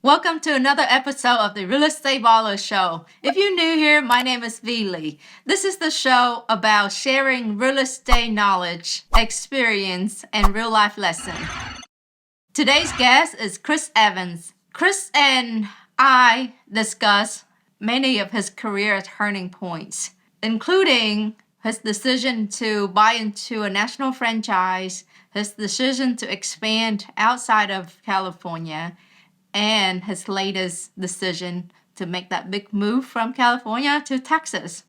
Welcome to another episode of the Real Estate Ballers Show. If you're new here, my name is V. Lee. This is the show about sharing real estate knowledge, experience, and real life lessons. Today's guest is Chris Evans. Chris and I discuss many of his career turning points, including his decision to buy into a national franchise, his decision to expand outside of California, and his latest decision to make that big move from California to Texas.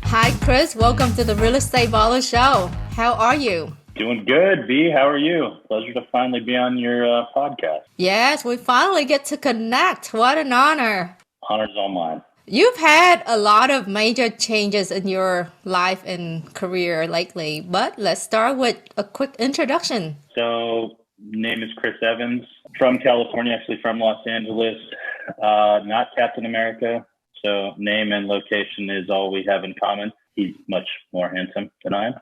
Hi, Chris. Welcome to the Real Estate Baller Show. How are you? Doing good, B. How are you? Pleasure to finally be on your podcast. Yes, we finally get to connect. What an honor. Honor's all mine. You've had a lot of major changes in your life and career lately, but let's start with a quick introduction. So, name is Chris Evans, from California, actually from Los Angeles, not Captain America. So, name and location is all we have in common. He's much more handsome than I am.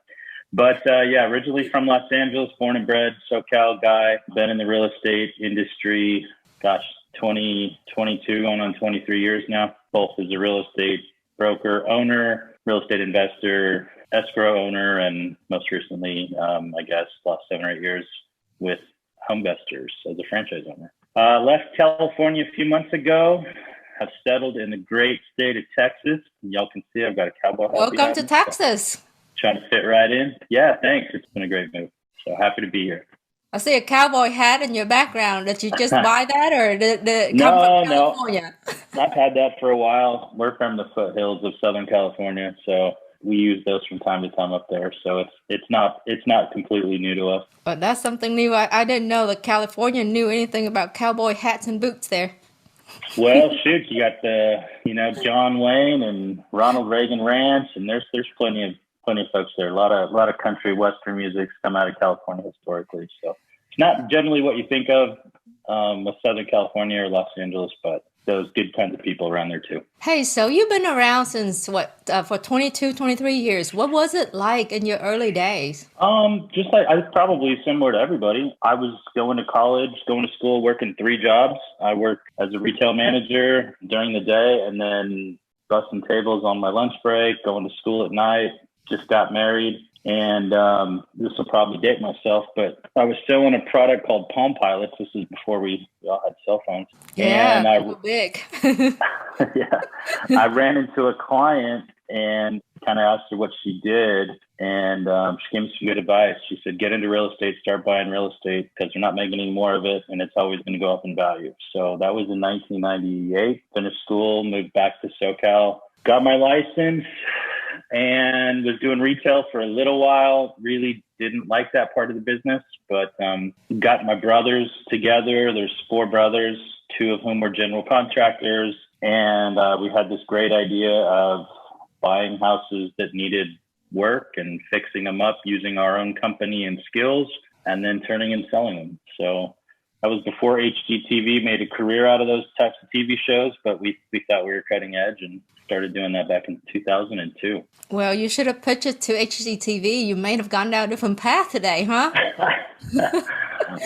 But originally from Los Angeles, born and bred, SoCal guy, been in the real estate industry, 22 going on 23 years now, both as a real estate broker, owner, real estate investor, escrow owner, and most recently, last 7 or 8 years with homevestors as a franchise owner. Left California a few months ago, have settled in the great state of Texas. Y'all can see I've got a cowboy hat. Welcome to Texas. Trying to fit right in. Yeah, thanks. It's been a great move. So happy to be here. I see a cowboy hat in your background. Did you just buy that or did it come from California? No. I've had that for a while. We're from the foothills of Southern California, so we use those from time to time up there. So it's not completely new to us. But that's something new. I didn't know that California knew anything about cowboy hats and boots there. Well, shoot, you got the John Wayne and Ronald Reagan Ranch, and there's plenty of folks there. A lot of country western music come out of California historically. So it's not generally what you think of with Southern California or Los Angeles, but those good kinds of people around there too. Hey, so you've been around since for 22, 23 years. What was it like in your early days? Just like I was probably similar to everybody. I was going to college, going to school, working 3 jobs. I worked as a retail manager during the day and then busting tables on my lunch break, going to school at night. Just got married, and this will probably date myself, but I was selling a product called Palm Pilots. This is before we all had cell phones. Yeah, and big. Yeah, I ran into a client and kind of asked her what she did, and she gave me some good advice. She said, get into real estate, start buying real estate because you're not making any more of it, and it's always going to go up in value. So that was in 1998. Finished school, moved back to SoCal, got my license, and was doing retail for a little while. Really didn't like that part of the business, but got my brothers together. There's 4 brothers, 2 of whom were general contractors. And we had this great idea of buying houses that needed work and fixing them up using our own company and skills, and then turning and selling them. So that was before HGTV made a career out of those types of TV shows, but we thought we were cutting edge and started doing that back in 2002. Well, you should have pitched it to HGTV. You may have gone down a different path today, huh?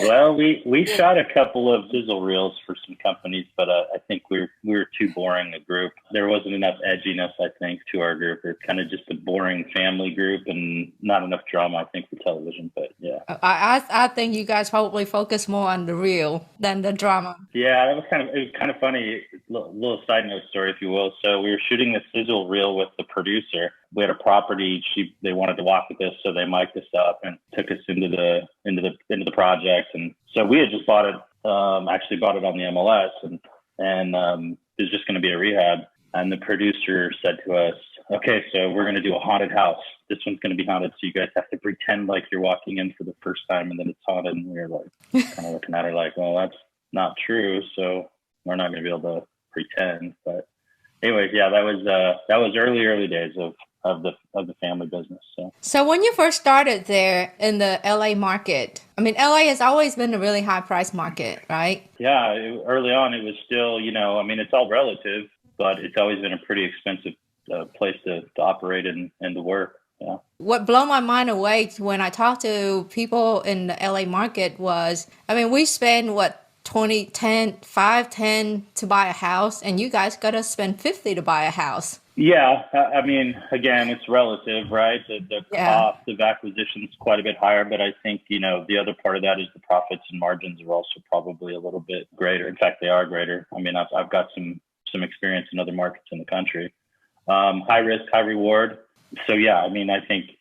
Well, we shot a couple of sizzle reels for some companies, but I think we were too boring a group. There wasn't enough edginess, I think, to our group. It's kind of just a boring family group and not enough drama, I think, for television. But yeah, I think you guys probably focus more on the reel than the drama. Yeah, it was kind of funny. Little side note story, if you will. So we were shooting the sizzle reel with the producer. We had a property. They wanted to walk with us, so they mic'd us up and took us into the project. And so we had just bought it. Actually bought it on the MLS, and it was just going to be a rehab. And the producer said to us, "Okay, so we're going to do a haunted house. This one's going to be haunted, so you guys have to pretend like you're walking in for the first time, and then it's haunted." And we were like, kind of looking at her like, "Well, that's not true. So we're not going to be able to pretend." But anyways, yeah, that was early days of the family business. So when you first started there in the LA market, I mean, LA has always been a really high price market, right? Yeah, early on it was still, it's all relative, but it's always been a pretty expensive place to operate and to work. Yeah. What blew my mind away when I talked to people in the LA market was, I mean, we spend what, 20, 10, 5, 10 to buy a house, and you guys got to spend 50 to buy a house. Yeah, I mean, again, it's relative, right? The Yeah. cost of acquisition is quite a bit higher, but I think, the other part of that is the profits and margins are also probably a little bit greater. In fact, they are greater. I mean, I've got some experience in other markets in the country. High risk, high reward. So yeah, I mean, I think,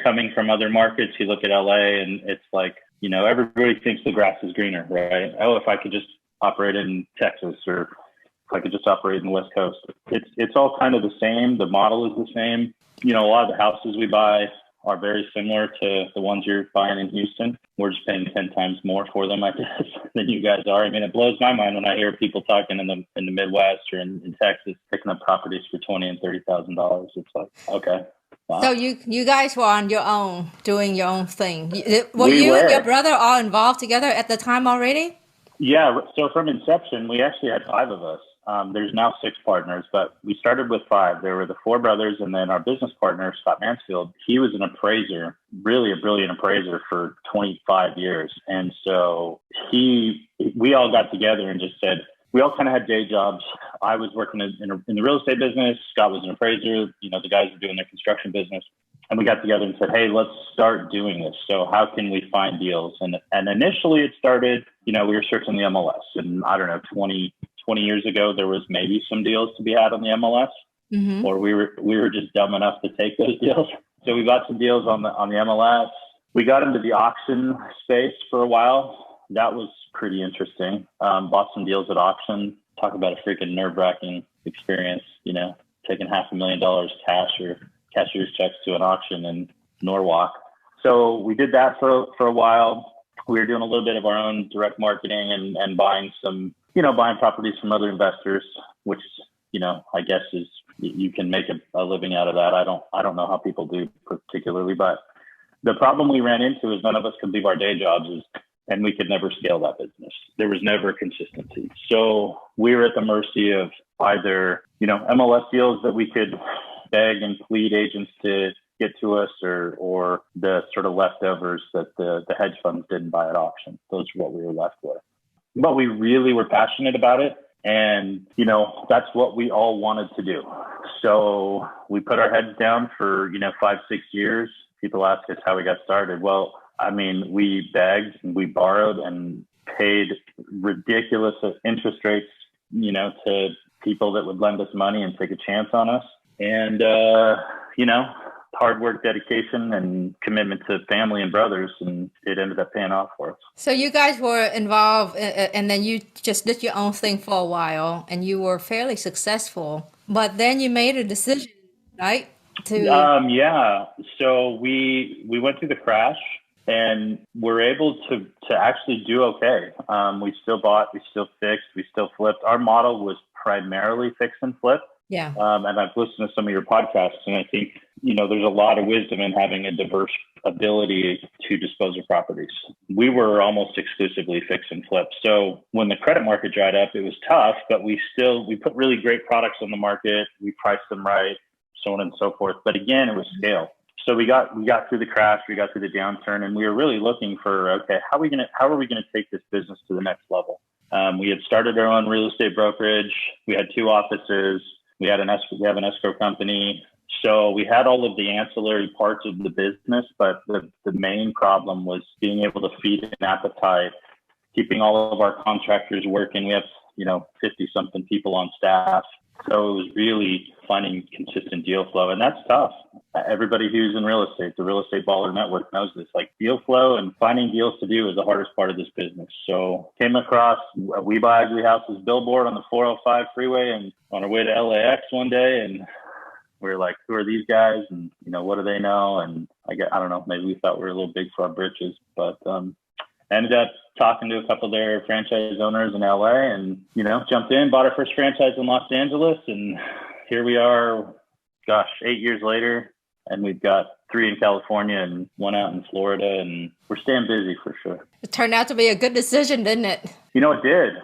coming from other markets, you look at LA and it's like, everybody thinks the grass is greener, right? Oh, if I could just operate in Texas, or if I could just operate in the West Coast. It's all kind of the same. The model is the same. A lot of the houses we buy are very similar to the ones you're buying in Houston. We're just paying 10 times more for them, I guess, than you guys are. I mean, it blows my mind when I hear people talking in the Midwest or in Texas picking up properties for $20,000 and $30,000. It's like, okay, wow. So you guys were on your own, doing your own thing. Were We you and your were. brother all involved together at the time already? Yeah. So from inception, we actually had five of us. There's now six partners, but we started with five. There were the four brothers, and then our business partner, Scott Mansfield, he was an appraiser, really a brilliant appraiser for 25 years. And so we all got together and just said, we all kind of had day jobs. I was working in the real estate business. Scott was an appraiser. The guys were doing their construction business. And we got together and said, hey, let's start doing this. So how can we find deals? And initially it started, we were searching the MLS. And I don't know, 20 years ago, there was maybe some deals to be had on the MLS, or we were just dumb enough to take those deals. So we bought some deals on the MLS. We got into the auction space for a while. That was pretty interesting. Bought some deals at auction. Talk about a freaking nerve-wracking experience, taking $500,000 cash or cashier's checks to an auction in Norwalk. So we did that for a while. We were doing a little bit of our own direct marketing and buying buying properties from other investors, which, I guess is, you can make a living out of that. I don't know how people do particularly, but the problem we ran into is none of us could leave our day jobs and we could never scale that business. There was never consistency. So we were at the mercy of either, MLS deals that we could beg and plead agents to get to us, or the sort of leftovers that the hedge funds didn't buy at auction. Those are what we were left with. But we really were passionate about it. And, that's what we all wanted to do. So we put our heads down for, 5-6 years. People ask us how we got started. Well, I mean, we begged and we borrowed and paid ridiculous interest rates, to people that would lend us money and take a chance on us. And, hard work, dedication, and commitment to family and brothers, and it ended up paying off for us. So you guys were involved, and then you just did your own thing for a while, and you were fairly successful. But then you made a decision, right? Yeah. So we went through the crash, and we're able to actually do okay. We still bought, we still fixed, we still flipped. Our model was primarily fix and flip. Yeah. And I've listened to some of your podcasts, and I think, there's a lot of wisdom in having a diverse ability to dispose of properties. We were almost exclusively fix and flip. So when the credit market dried up, it was tough, but we put really great products on the market. We priced them right, so on and so forth. But again, it was scale. So we got through the crash, we got through the downturn, and we were really looking for, okay, how are we going to take this business to the next level? We had started our own real estate brokerage. We had 2 offices. We have an escrow company. So we had all of the ancillary parts of the business, but the main problem was being able to feed an appetite, keeping all of our contractors working. We have, 50 something people on staff. So it was really finding consistent deal flow, and that's tough. Everybody who's in real estate, the Real Estate Baller Network knows this. Like, deal flow and finding deals to do is the hardest part of this business. So came across a We Buy Ugly Houses billboard on the 405 freeway and on our way to LAX one day, and we were like, who are these guys? And, what do they know? And I don't know, maybe we thought we were a little big for our britches, but ended up talking to a couple of their franchise owners in LA and, jumped in, bought our first franchise in Los Angeles. And here we are, 8 years later, and we've got 3 in California and 1 out in Florida, and we're staying busy for sure. It turned out to be a good decision, didn't it? It did.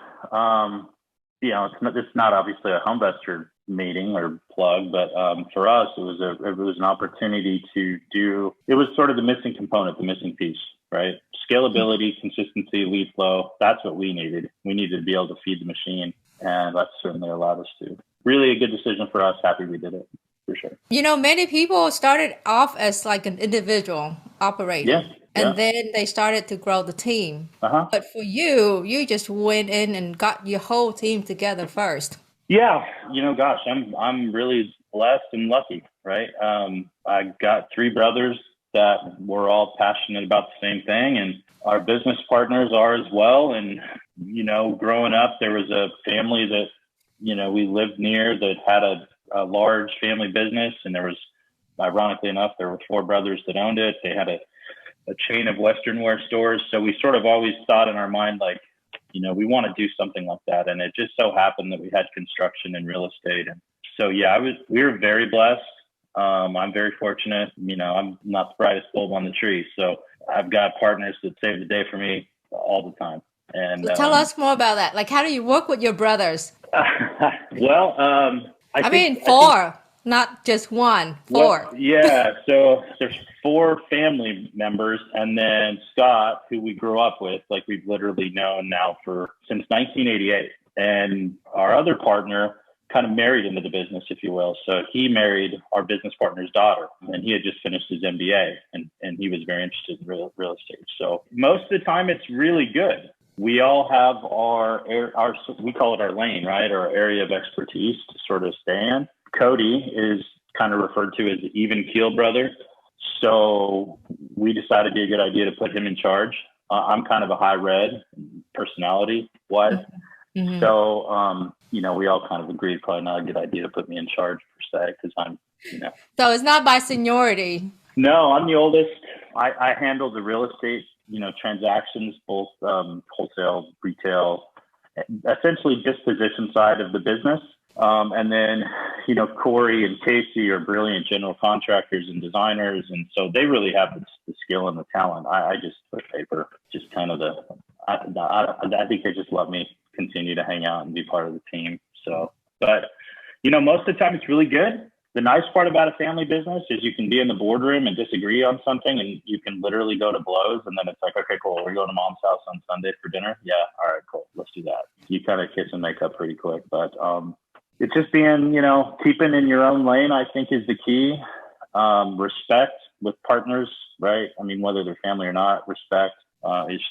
It's not obviously a homevestor meeting or plug, but for us, it was an opportunity to do. It was sort of the missing component, the missing piece, right? Scalability, consistency, lead flow. That's what we needed. We needed to be able to feed the machine, and that certainly allowed us to. Really a good decision for us. Happy we did it, for sure. Many people started off as like an individual operator, Yeah, and yeah. then they started to grow the team. Uh-huh. But for you, you just went in and got your whole team together first. Yeah, gosh, I'm really blessed and lucky, right? I got three brothers that were all passionate about the same thing, and our business partners are as well. And growing up, there was a family that we lived near that had a large family business, and there was, ironically enough, there were four brothers that owned it. They had a chain of Western wear stores, so we sort of always thought in our mind like, we want to do something like that. And it just so happened that we had construction and real estate. And so, yeah, we were very blessed. I'm very fortunate. I'm not the brightest bulb on the tree. So I've got partners that save the day for me all the time. And So tell us more about that. Like, how do you work with your brothers? well, I mean, four, not just one, well, four. yeah. So there's four family members, and then Scott, who we grew up with, like we've literally known now since 1988. And our other partner kind of married into the business, if you will. So he married our business partner's daughter, and he had just finished his MBA, and he was very interested in real estate. So most of the time, it's really good. We all have our we call it our lane, right? Our area of expertise to sort of stay in. Cody is kind of referred to as the even keel brother. So we decided it'd be a good idea to put him in charge. I'm kind of a high red personality wise. Mm-hmm. So, we all kind of agreed probably not a good idea to put me in charge per se, because I'm, So it's not by seniority. No, I'm the oldest. I handle the real estate, transactions, both wholesale, retail, essentially disposition side of the business. And then, Corey and Casey are brilliant general contractors and designers. And so they really have the skill and the talent. I just put paper, just kind of I think they just let me continue to hang out and be part of the team. So, but, most of the time it's really good. The nice part about a family business is you can be in the boardroom and disagree on something, and you can literally go to blows, and then it's like, okay, cool, we're going to mom's house on Sunday for dinner. Yeah. All right, cool. Let's do that. You kind of kiss and make up pretty quick, but, it's just being, keeping in your own lane, I think, is the key. Respect with partners, right? I mean, whether they're family or not, respect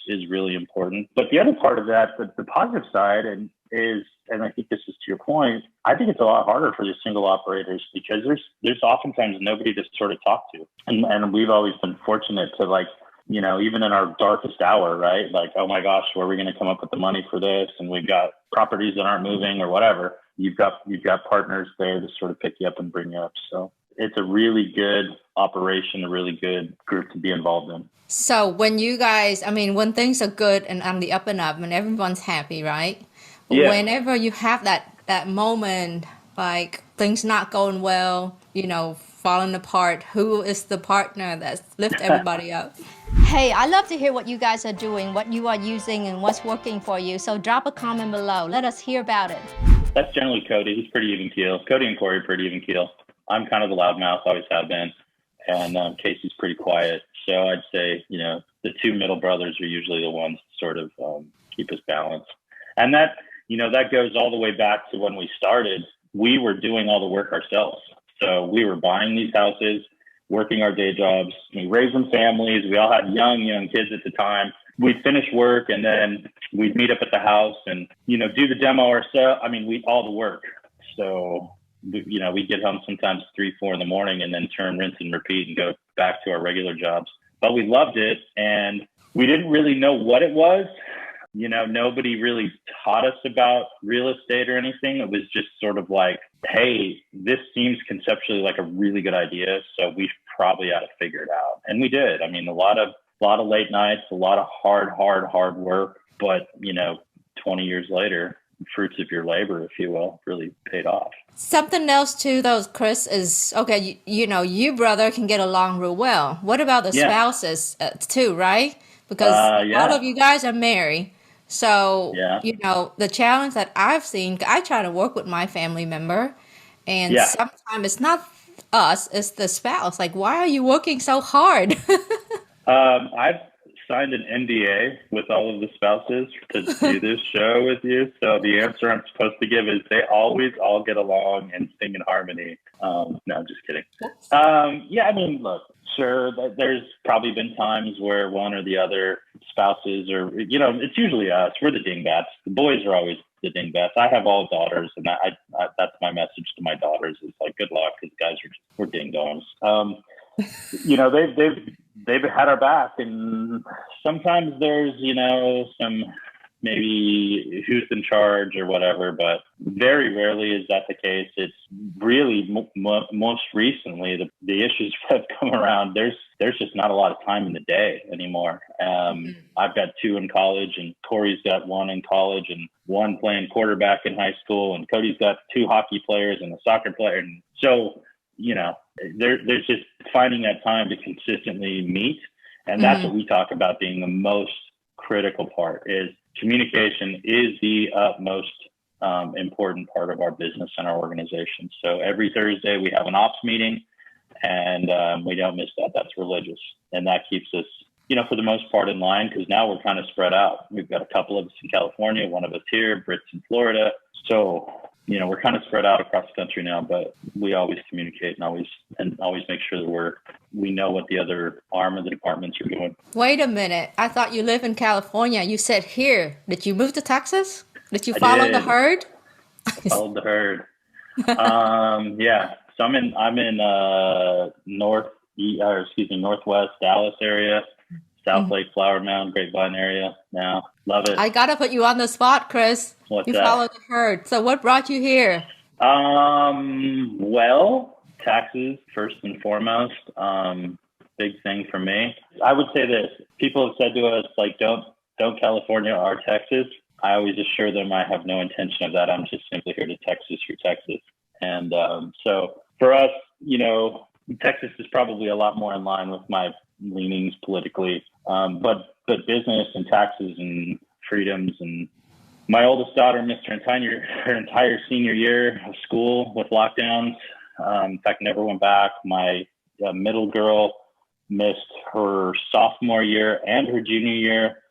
is really important. But the other part of that, the positive side, and I think this is to your point, I think it's a lot harder for the single operators because there's oftentimes nobody to sort of talk to. And we've always been fortunate to even in our darkest hour, right? Like, oh my gosh, where are we going to come up with the money for this? And we've got properties that aren't moving or whatever. You've got partners there to sort of pick you up and bring you up. So it's a really good operation, a really good group to be involved in. So when you guys, when things are good and on the up and up and everyone's happy, right? But yeah. Whenever you have that moment, like things not going well, falling apart, who is the partner that lifts everybody up? Hey, I love to hear what you guys are doing, what you are using, and what's working for you. So drop a comment below. Let us hear about it. That's generally Cody. He's pretty even keel. Cody and Corey are pretty even keel. I'm kind of the loudmouth, always have been. And Casey's pretty quiet. So I'd say, the two middle brothers are usually the ones to sort of keep us balanced. And that, that goes all the way back to when we started. We were doing all the work ourselves. So we were buying these houses, working our day jobs, raising families. We all had young kids at the time. We'd finish work and then we'd meet up at the house and, do the demo ourselves. All the work. So, we'd get home sometimes 3, 4 in the morning and then turn, rinse and repeat and go back to our regular jobs. But we loved it and we didn't really know what it was. Nobody really taught us about real estate or anything. It was just sort of like, hey, this seems conceptually like a really good idea. So we probably ought to figure it out. And we did. A lot of late nights, a lot of hard work. But, 20 years later, fruits of your labor, if you will, really paid off. Something else too, though, Chris, is, okay, you brother can get along real well. What about the spouses too, right? Because all of you guys are married. So, the challenge that I've seen, I try to work with my family member And Yeah. sometimes it's not us, it's the spouse. Like, why are you working so hard? I've signed an NDA with all of the spouses to do this show with you. So the answer I'm supposed to give is they always all get along and sing in harmony. No, I'm just kidding. Yeah, I mean, look, sure, there's probably been times where one or the other spouses or, it's usually us. We're the dingbats. The boys are always the dingbats. I have all daughters, and I that's my message to my daughters is like, good luck, because guys we're ding dongs. They've had our back, and sometimes there's some maybe who's in charge or whatever, but very rarely is that the case. It's really most recently the issues have come around. There's just not a lot of time in the day anymore. I've got 2 in college, and Corey's got 1 in college, and 1 playing quarterback in high school, and Cody's got 2 hockey players and a soccer player, and so there's just finding that time to consistently meet, and that's what we talk about being the most critical part. Is communication is the utmost important part of our business and our organization. So every Thursday we have an ops meeting, and we don't miss that. That's religious, and that keeps us, for the most part, in line, because now we're kind of spread out. We've got a couple of us in California, one of us here, Britt's in Florida. So we're kind of spread out across the country now, but we always communicate and always make sure that we know what the other arm of the departments are doing. Wait a minute. I thought you live in California. You said here. Did you move to Texas? Did you follow the herd? Followed the herd. Yeah. So I'm in Northwest Dallas area, South Lake, Flower Mound, Grapevine area now. Love it. I gotta put you on the spot, Chris. What's you that? Follow the herd. So what brought you here? Well, taxes first and foremost. Big thing for me. I would say this. People have said to us, like, don't California or Texas. I always assure them I have no intention of that. I'm just simply here to Texas for Texas. And so for us, Texas is probably a lot more in line with my leanings politically. But business and taxes and freedoms, and my oldest daughter missed her entire senior year of school with lockdowns. In fact, never went back. My middle girl missed her sophomore year and her junior year.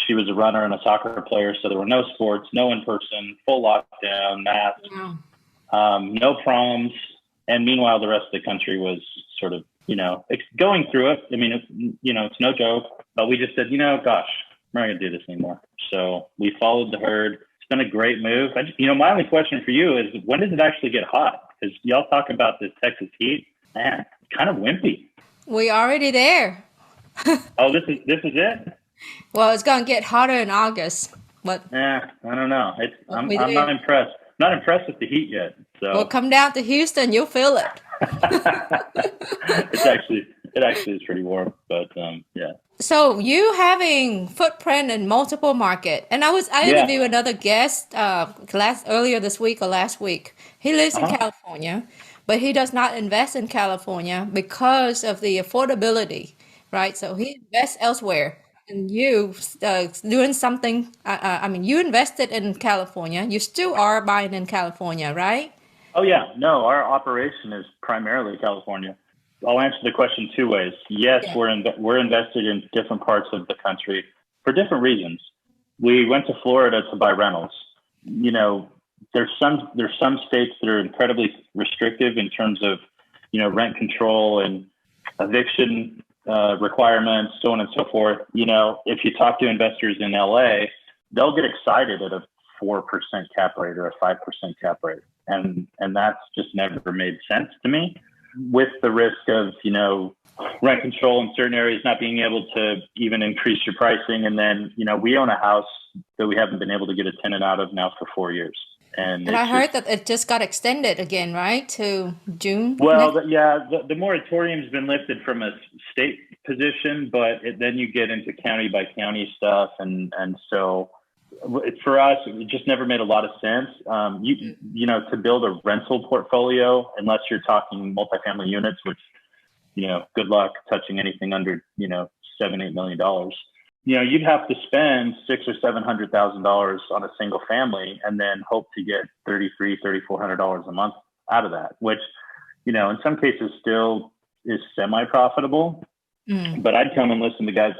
She was a runner and a soccer player, so there were no sports, no in-person, full lockdown, masks, no proms. And meanwhile, the rest of the country was sort of, going through it. I mean, it's no joke, but we just said, gosh, we're not going to do this anymore. So we followed the herd. It's been a great move. My only question for you is, when does it actually get hot? Because y'all talk about this Texas heat, man, it's kind of wimpy. We're already there. Oh, this is it? Well, it's going to get hotter in August. But I don't know. I'm not impressed. Not impressed with the heat yet. So we'll come down to Houston. You'll feel it. It actually is pretty warm, but yeah. So you having footprint in multiple market, and I interviewed another guest earlier this week or last week. He lives in California, but he does not invest in California because of the affordability, right? So he invests elsewhere. And you doing something, you invested in California. You still are buying in California, right? Oh, yeah. No, our operation is primarily California. I'll answer the question 2 ways. Yes, we're invested in different parts of the country for different reasons. We went to Florida to buy rentals. There's some states that are incredibly restrictive in terms of, rent control and eviction requirements, so on and so forth. If you talk to investors in LA, they'll get excited at a 4% cap rate or a 5% cap rate. And that's just never made sense to me, with the risk of, rent control in certain areas, not being able to even increase your pricing. And then, we own a house that we haven't been able to get a tenant out of now for 4 years. And I heard that it just got extended again, right, to June? Well, the moratorium's been lifted from a state position, but then you get into county by county stuff. And so for us, it just never made a lot of sense. To build a rental portfolio, unless you're talking multifamily units, which, good luck touching anything under, $7-8 million. You'd have to spend $600,000 or $700,000 on a single family, and then hope to get $3,400 a month out of that, which, in some cases still is semi-profitable. But I'd come and listen to guys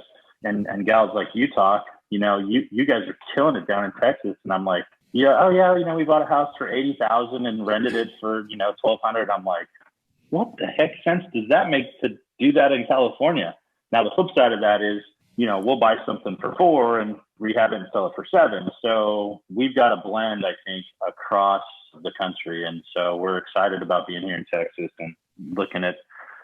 and gals like you talk, you guys are killing it down in Texas. And I'm like, we bought a house for $80,000 and rented it for, $1,200. I'm like, what the heck sense does that make to do that in California? Now, the flip side of that is, we'll buy something for $4 and rehab it and sell it for $7. So we've got a blend, I think, across the country. And so we're excited about being here in Texas and looking at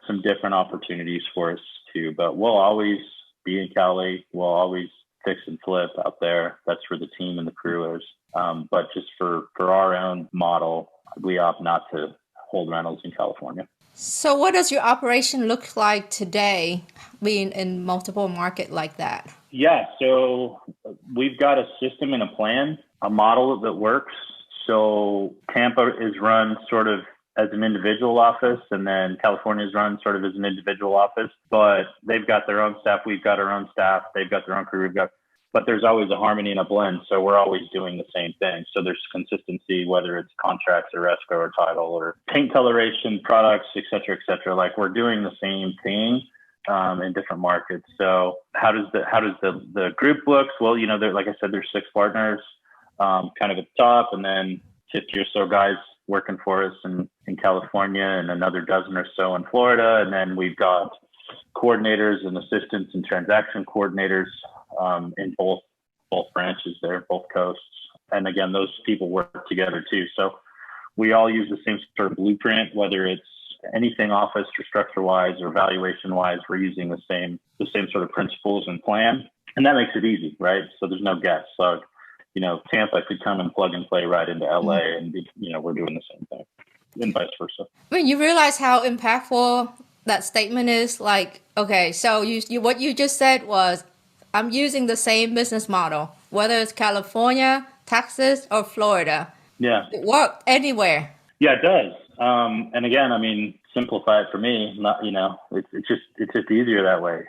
some different opportunities for us too. But we'll always be in Cali. We'll always fix and flip out there. That's where the team and the crew is. But just for our own model, we opt not to hold rentals in California. So what does your operation look like today, being in multiple markets like that? Yeah, so we've got a system and a plan, a model that works. So Tampa is run sort of as an individual office, and then California is run sort of as an individual office. But they've got their own staff, we've got our own staff, they've got their own crew, but there's always a harmony and a blend. So we're always doing the same thing. So there's consistency, whether it's contracts or escrow or title or paint coloration, products, et cetera, et cetera. Like we're doing the same thing in different markets. So how does the group look? Well, like I said, there's 6 partners kind of at the top, and then 50 or so guys working for us in California, and another dozen or so in Florida. And then we've got coordinators and assistants and transaction coordinators in both branches there, both coasts. And again, those people work together too. So we all use the same sort of blueprint, whether it's anything office or structure wise or valuation wise, we're using the same sort of principles and plan. And that makes it easy, right? So there's no guess. So, Tampa could come and plug and play right into LA and we're doing the same thing, and vice versa. I mean, you realize how impactful that statement is? Like, okay, so you what you just said was, I'm using the same business model, whether it's California, Texas, or Florida. Yeah. It worked anywhere. Yeah, it does. And again, I mean, simplify it for me. Not, it's just easier that way.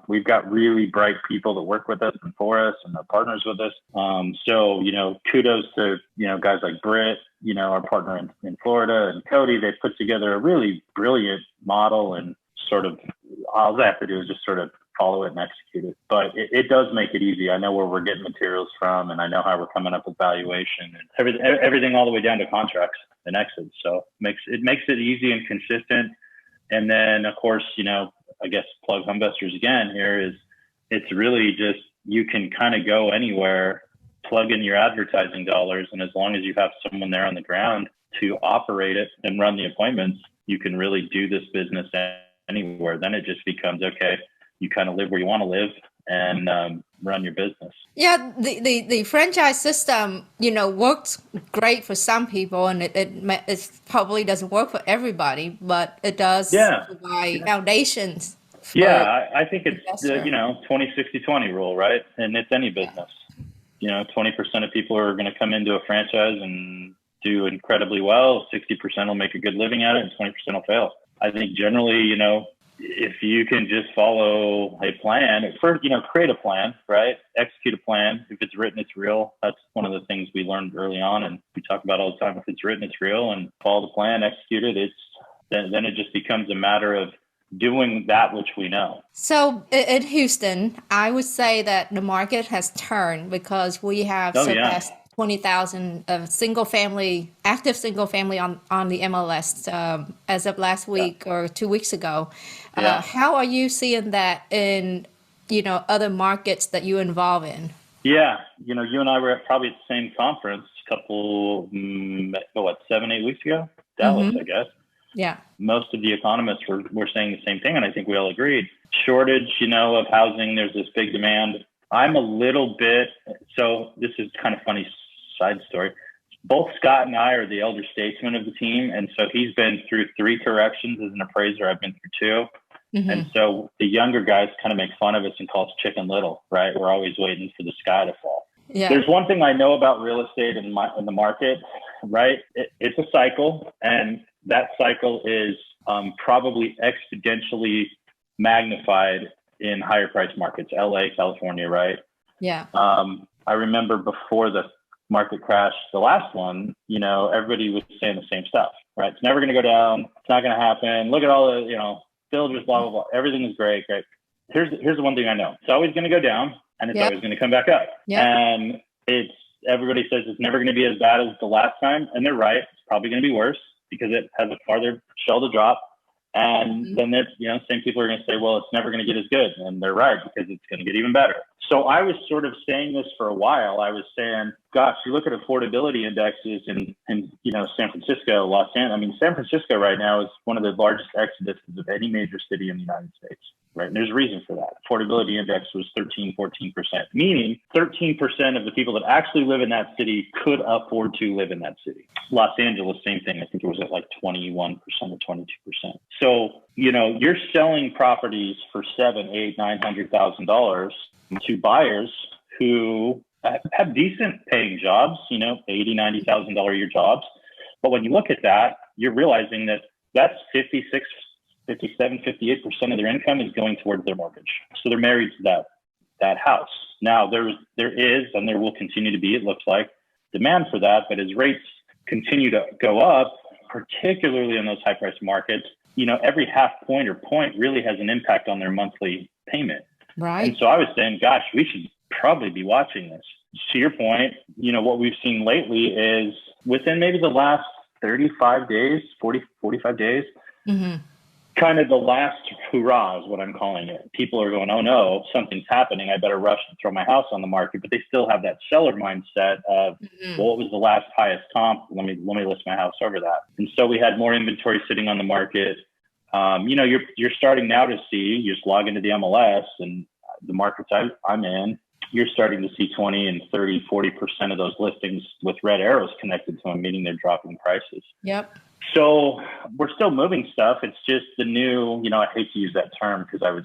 We've got really bright people that work with us and for us and are partners with us. So, kudos to, guys like Britt, our partner in Florida, and Cody. They put together a really brilliant model, and sort of all they have to do is just sort of follow it and execute it. But it does make it easy. I know where we're getting materials from, and I know how we're coming up with valuation and everything all the way down to contracts and exits. So it makes it easy and consistent. And then, of course, I guess plug homevestors again here is, it's really just, you can kind of go anywhere, plug in your advertising dollars, and as long as you have someone there on the ground to operate it and run the appointments, you can really do this business anywhere. Then it just becomes, okay, you kind of live where you want to live and run your business. Yeah, the franchise system, works great for some people, and it probably doesn't work for everybody, but it does provide foundations. I think it's the 20-60-20 rule, right? And it's any business. 20% of people are going to come into a franchise and do incredibly well. 60% will make a good living at it, and 20% will fail. I think generally, if you can just follow a plan, first, create a plan, right? Execute a plan. If it's written, it's real. That's one of the things we learned early on, and we talk about all the time. If it's written, it's real, and follow the plan, execute it. Then it just becomes a matter of doing that which we know. So in Houston, I would say that the market has turned because we have surpassed 20,000 active single family on the MLS as of last week or 2 weeks ago. How are you seeing that in other markets that you involve in? Yeah, you and I were probably at the same conference a couple 7-8 weeks ago, Dallas, I guess. Yeah. Most of the economists were saying the same thing, and I think we all agreed. Shortage, of housing. There's this big demand. I'm a little bit, so this is kind of funny side story. Both Scott and I are the elder statesmen of the team, and so he's been through 3 corrections as an appraiser. I've been through 2. Mm-hmm. And so the younger guys kind of make fun of us and call us Chicken Little, right? We're always waiting for the sky to fall. Yeah. There's one thing I know about real estate in the market, right? It's a cycle, and that cycle is probably exponentially magnified in higher price markets, LA, California, right? Yeah. I remember before the market crash, the last one, everybody was saying the same stuff. right? It's never going to go down. It's not going to happen. Look at all the, builders, blah, blah, blah. Everything is great. Here's the one thing I know. It's always going to go down, and it's always going to come back up. And everybody says it's never going to be as bad as the last time. And they're right. It's probably going to be worse because it has a farther shell to drop. And then there's, same people are going to say, well, it's never going to get as good. And they're right, because it's going to get even better. So I was sort of saying this for a while. I was saying, gosh, you look at affordability indexes in San Francisco, Los Angeles. I mean, San Francisco right now is one of the largest exoduses of any major city in the United States, right? And there's a reason for that. Affordability index was 13, 14%, meaning 13% of the people that actually live in that city could afford to live in that city. Los Angeles, same thing. I think it was at like 21% or 22%. So, you're selling properties for $700,000, $800,000, $900,000 to buyers who have decent paying jobs, $80,000, $90,000 a year jobs. But when you look at that, you're realizing that that's 56, 57, 58% of their income is going towards their mortgage. So they're married to that house. Now there is, and there will continue to be, it looks like, demand for that. But as rates continue to go up, particularly in those high price markets, every half point or point really has an impact on their monthly payment. Right. And so I was saying, gosh, we should probably be watching this. To your point, what we've seen lately is within maybe the last 35 days, 45 days, kind of the last hurrah is what I'm calling it. People are going, oh no, something's happening. I better rush to throw my house on the market. But they still have that seller mindset of, well, what was the last highest comp? Let me list my house over that. And so we had more inventory sitting on the market. You're starting now to see, you just log into the MLS and the markets I'm in, you're starting to see 20 and 30, 40% of those listings with red arrows connected to them, meaning they're dropping prices. Yep. So we're still moving stuff. It's just the new, I hate to use that term because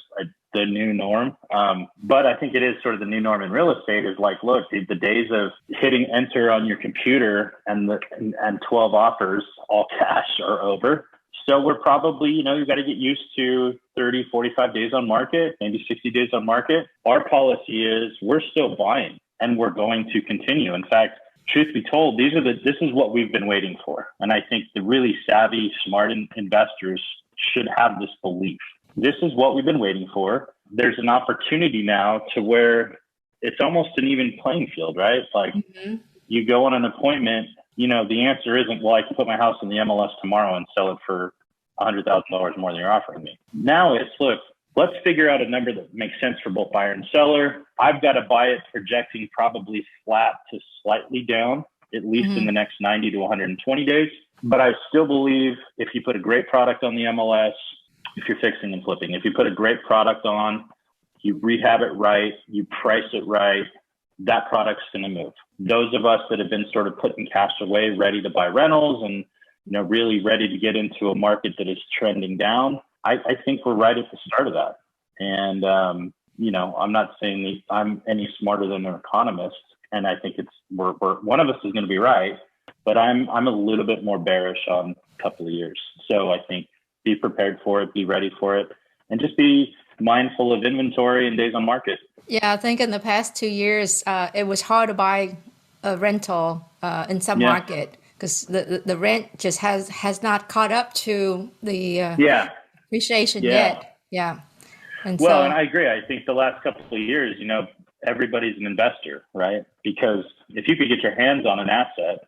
the new norm. But I think it is sort of the new norm in real estate is like, look, the days of hitting enter on your computer and 12 offers, all cash, are over. So we're probably, you've got to get used to 30, 45 days on market, maybe 60 days on market. Our policy is we're still buying and we're going to continue. In fact, truth be told, this is what we've been waiting for. And I think the really savvy, smart investors should have this belief. This is what we've been waiting for. There's an opportunity now to where it's almost an even playing field, right? Like you go on an appointment, the answer isn't, well, I can put my house in the MLS tomorrow and sell it for $100,000 more than you're offering me. Now it's, look, let's figure out a number that makes sense for both buyer and seller. I've got to buy it projecting probably flat to slightly down, at least in the next 90 to 120 days. But I still believe if you put a great product on the MLS, if you're fixing and flipping, if you put a great product on, you rehab it right, you price it right, that product's going to move. Those of us that have been sort of putting cash away, ready to buy rentals and, really ready to get into a market that is trending down, I think we're right at the start of that. And, I'm not saying I'm any smarter than an economist. And I think we're one of us is going to be right, but I'm a little bit more bearish on a couple of years. So I think be prepared for it, be ready for it, and just be mindful of inventory and days on market. Yeah, I think in the past 2 years, it was hard to buy a rental in some market because the rent just has not caught up to the appreciation yet. Yeah. And and I agree. I think the last couple of years, everybody's an investor, right? Because if you could get your hands on an asset,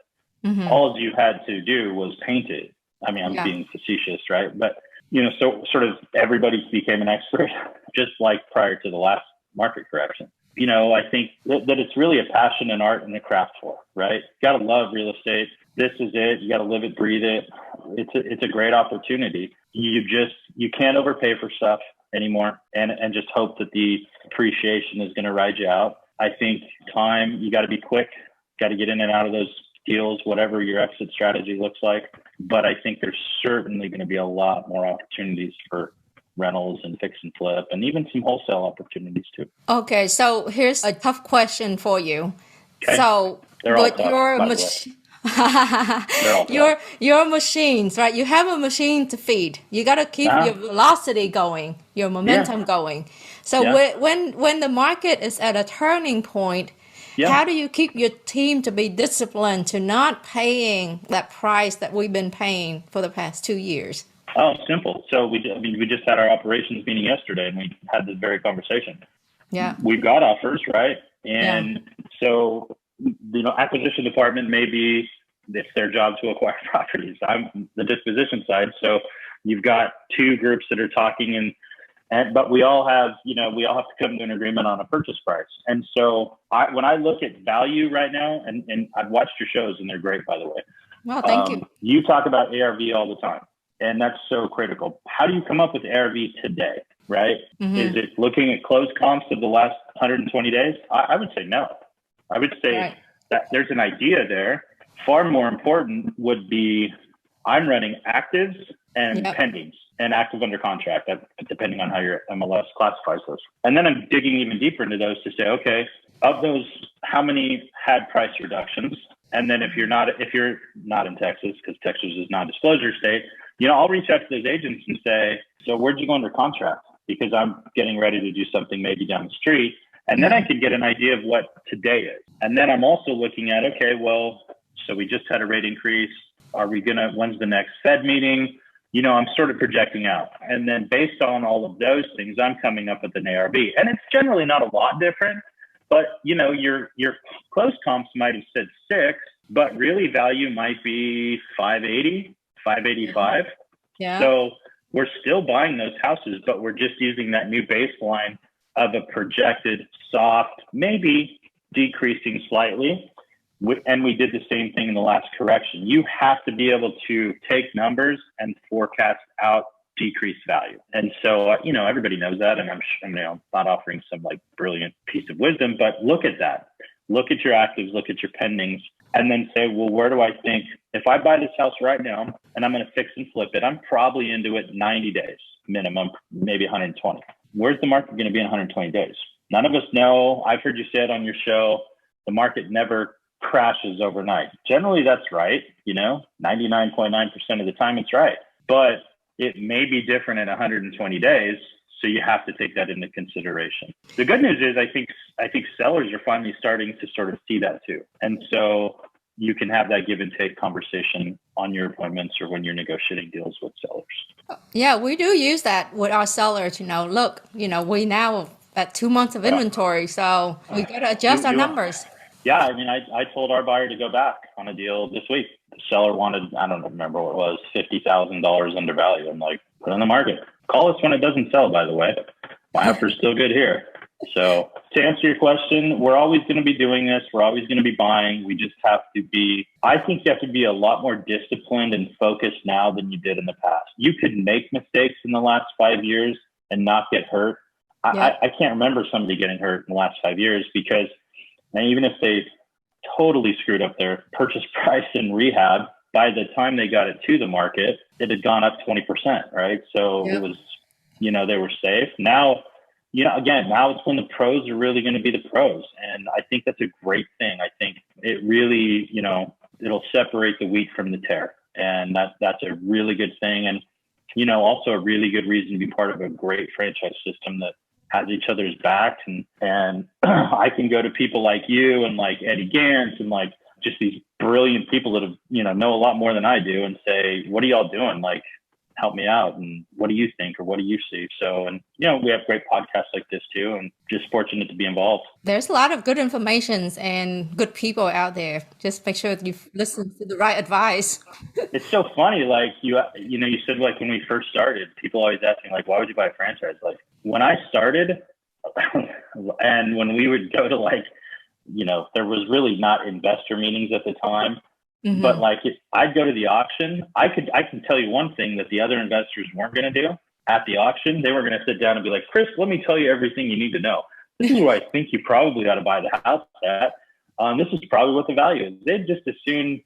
all you had to do was paint it. I mean, I'm being facetious, right? But, so sort of everybody became an expert, just like prior to the last market correction. I think that it's really a passion and art and a craft for, right? You got to love real estate. This is it. You got to live it, breathe it. It's a great opportunity. You can't overpay for stuff anymore and just hope that the appreciation is going to ride you out. I think you got to be quick, got to get in and out of those deals, whatever your exit strategy looks like. But I think there's certainly going to be a lot more opportunities for rentals and fix and flip and even some wholesale opportunities too. Okay, so here's a tough question for you. Okay. So with your machines, right? You have a machine to feed. You got to keep your velocity going, your momentum going. So when the market is at a turning point, How do you keep your team to be disciplined to not paying that price that we've been paying for the past 2 years? Oh, simple. So we just had our operations meeting yesterday, and we had this very conversation. Yeah. We've got offers, right? Yeah. And so, acquisition department may be, it's their job to acquire properties. I'm the disposition side. So you've got two groups that are talking, but we all have to come to an agreement on a purchase price. And so when I look at value right now, and I've watched your shows and they're great, by the way. Well, thank you. You talk about ARV all the time, and that's so critical. How do you come up with ARV today, right? Mm-hmm. Is it looking at closed comps of the last 120 days? I would say no. I would say that there's an idea there. Far more important would be I'm running actives and pendings and active under contract, depending on how your MLS classifies those. And then I'm digging even deeper into those to say, okay, of those, how many had price reductions? And then if you're not in Texas, because Texas is non-disclosure state, I'll reach out to those agents and say, so where'd you go under contract? Because I'm getting ready to do something maybe down the street. And then I can get an idea of what today is. And then I'm also looking at, okay, well, so we just had a rate increase. When's the next Fed meeting? I'm sort of projecting out. And then based on all of those things, I'm coming up with an ARV. And it's generally not a lot different, but your close comps might have said 6, but really value might be 580, 585. Yeah. So we're still buying those houses, but we're just using that new baseline of a projected soft, maybe decreasing slightly. And we did the same thing in the last correction. You have to be able to take numbers and forecast out decreased value. And so, everybody knows that. And I'm not offering some brilliant piece of wisdom, but look at that. Look at your actives, look at your pendings, and then say, well, where do I think if I buy this house right now and I'm going to fix and flip it, I'm probably into it 90 days minimum, maybe 120. Where's the market going to be in 120 days? None of us know. I've heard you say it on your show. The market never crashes overnight. Generally, that's right. 99.9% of the time it's right. But it may be different in 120 days. So you have to take that into consideration. The good news is I think sellers are finally starting to sort of see that too. And so you can have that give and take conversation on your appointments or when you're negotiating deals with sellers. Yeah, we do use that with our sellers. Look, we now at 2 months of inventory, so we got to adjust our numbers. Yeah, I told our buyer to go back on a deal this week. The seller wanted, I don't remember what it was, $50,000 undervalued. I'm like, put it on the market. Call us when it doesn't sell, by the way. My offer's still good here. So to answer your question, we're always going to be doing this. We're always going to be buying. We just have to I think you have to be a lot more disciplined and focused now than you did in the past. You could make mistakes in the last 5 years and not get hurt. I can't remember somebody getting hurt in the last 5 years because even if they totally screwed up their purchase price in rehab, by the time they got it to the market, it had gone up 20%, right? So it was, they were safe. Now, now it's when the pros are really going to be the pros. And I think that's a great thing. I think it really, it'll separate the wheat from the tare. And that's a really good thing. And, also a really good reason to be part of a great franchise system that has each other's backs. And I can go to people like you and like Eddie Gantz and like just these brilliant people that have, know a lot more than I do and say, what are y'all doing? Like, help me out. And what do you think? Or what do you see? So, and, we have great podcasts like this too, and just fortunate to be involved. There's a lot of good information and good people out there. Just make sure that you listen to the right advice. It's so funny. Like you said, like when we first started, people always ask me like, why would you buy a franchise? Like when I started and when we would go to like, there was really not investor meetings at the time. Mm-hmm. But like I'd go to the auction, I can tell you one thing that the other investors weren't going to do at the auction. They were going to sit down and be like, Chris, let me tell you everything you need to know. This is where I think you probably got to buy the house at. This is probably what the value is. They'd just as soon,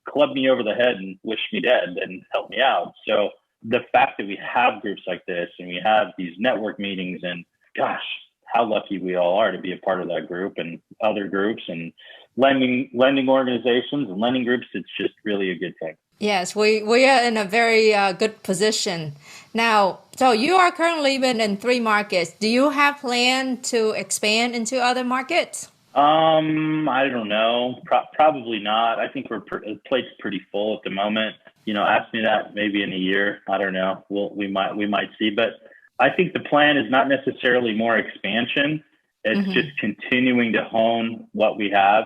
club me over the head and wish me dead than help me out. So the fact that we have groups like this and we have these network meetings, and gosh, how lucky we all are to be a part of that group and other groups and lending organizations and lending groups. It's just really a good thing. Yes, we are in a very good position now. So you are currently living in 3 markets. Do you have plan to expand into other markets? I don't know. Probably not. I think the plate's pretty full at the moment. Ask me that maybe in a year. I don't know. We might see. But I think the plan is not necessarily more expansion. It's just continuing to hone what we have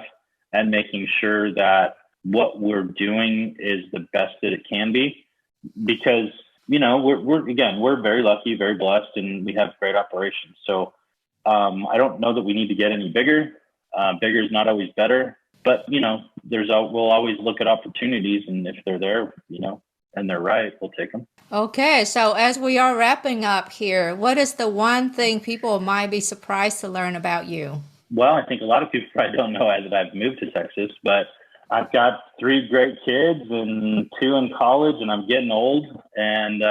and making sure that what we're doing is the best that it can be. Because we're very lucky, very blessed, and we have great operations. So I don't know that we need to get any bigger. Bigger is not always better, but we'll always look at opportunities, and if they're there, and they're right, we'll take them. Okay, so as we are wrapping up here, what is the one thing people might be surprised to learn about you? Well, I think a lot of people probably don't know that I've moved to Texas, but I've got 3 great kids and 2 in college, and I'm getting old, and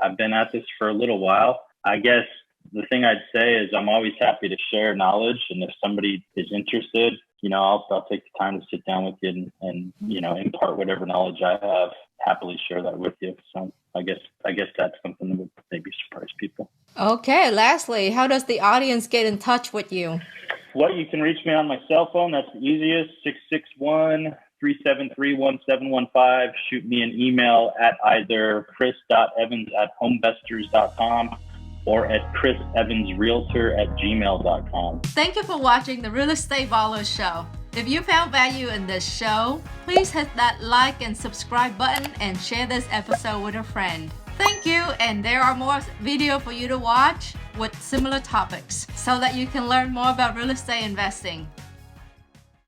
I've been at this for a little while. I guess the thing I'd say is I'm always happy to share knowledge, and if somebody is interested, I'll take the time to sit down with you and impart whatever knowledge I have. Happily share that with you. So I guess that's something that would maybe surprise people. Okay, lastly, how does the audience get in touch with you? Well, you can reach me on my cell phone. That's the easiest, 661-373-1715. Shoot me an email at either chris.evans@homevestors.com or at chrisevansrealtor@gmail.com. Thank you for watching the Real Estate Ballers show. If you found value in this show, please hit that like and subscribe button and share this episode with a friend. Thank you, and there are more videos for you to watch with similar topics so that you can learn more about real estate investing.